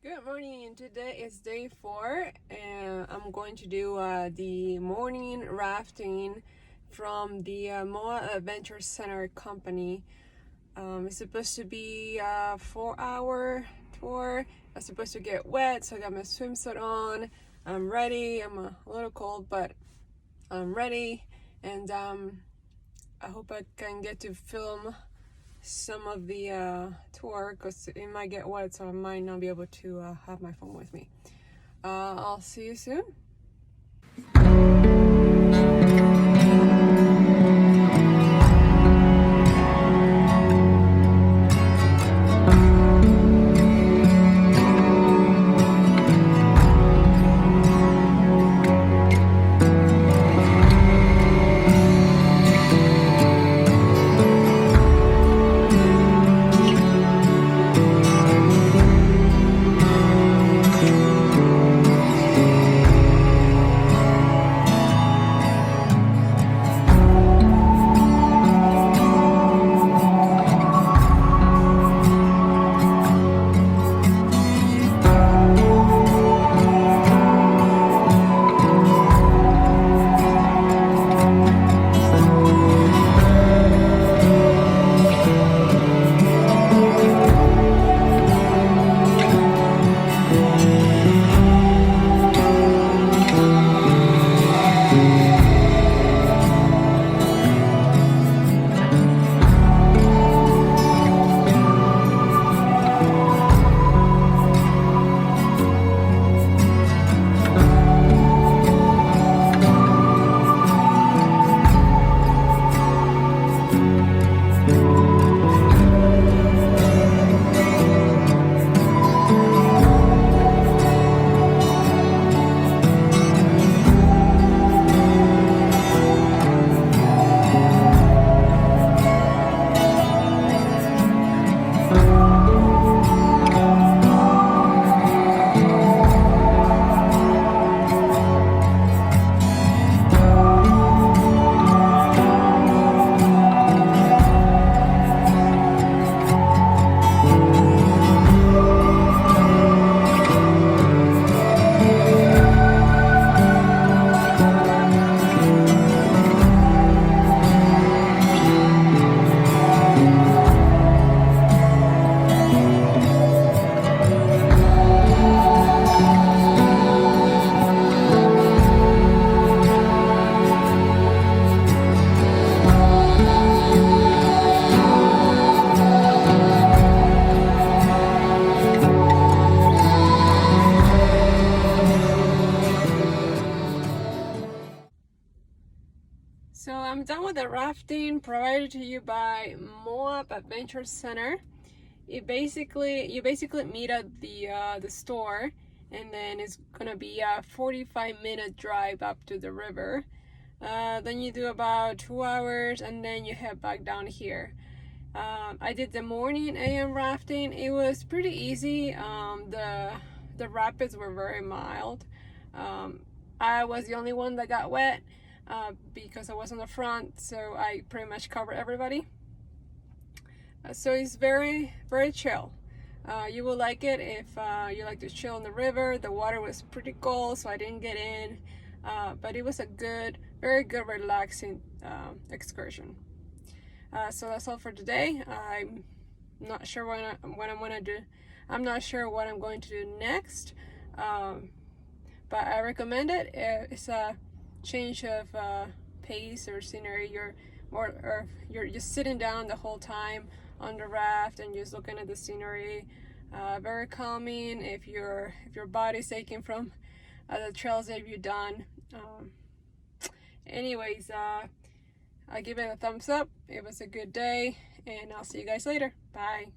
Good morning. Today is day 4 and I'm going to do the morning rafting from the Moa Adventure Center company. It's supposed to be a 4-hour tour. I'm supposed to get wet, so I got my swimsuit on. I'm ready. I'm a little cold, but I'm ready, and I hope I can get to film some of the tour because it might get wet, so I might not be able to have my phone with me. I'll see you soon. So I'm done with the rafting provided to you by Moab Adventure Center. You basically meet at the store, and then it's gonna be a 45-minute drive up to the river. Then you do about 2 hours, and then you head back down here. I did the morning AM rafting. It was pretty easy. The rapids were very mild. I was the only one that got wet. Because I was on the front, so I pretty much covered everybody. So it's very, very chill. You will like it if you like to chill in the river. The water was pretty cold, so I didn't get in, but it was a good, very good, relaxing excursion. So that's all for today. I'm not sure what I'm gonna do. I'm not sure what I'm going to do next, but I recommend it. It's a change of pace or scenery. You're just sitting down the whole time on the raft and just looking at the scenery. Very calming if your body's aching from the trails that you've done. Anyways, I give it a thumbs up. It was a good day, and I'll see you guys later. Bye.